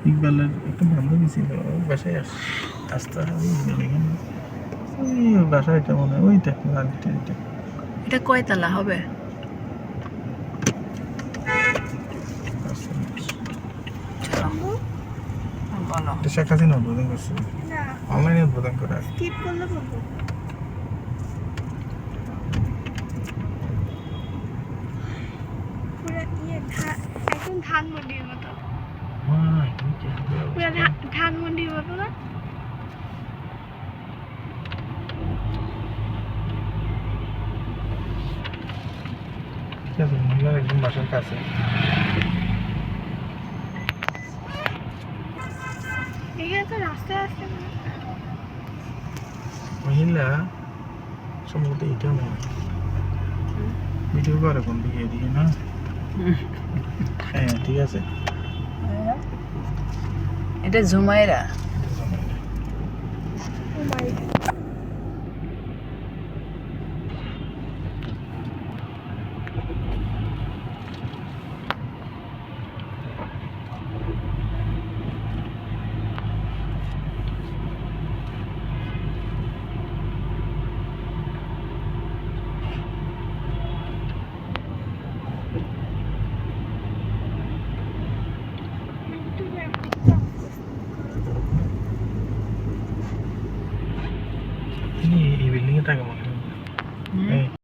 ইকবালের একটা বান্ধবী ছিল, ওই বাসায় আসতে হবে এখানে। ওই বাসাটা মনে হয় ওইটা লালটা এটা। এটা কয়তলা হবে? চলো বলো। এটা শেখ হাসিনা উদ্বোধন করছে, অনলাইনে উদ্বোধন করে। স্কিপ করলে বলবো পুরো একদম ধানমন্ডির মতো, পুরো ধানমন্ডির মতো না? ঠিক আছে, মহিলার একদম বাসার কাছে। এখানে তো রাস্তায় আসতে মহিলা সম্ভবত এটা মনে হয় ভিডিও করে কোন দিকে, এদিকে না? হ্যাঁ ঠিক আছে। এটা জুমাইরা। ও মাই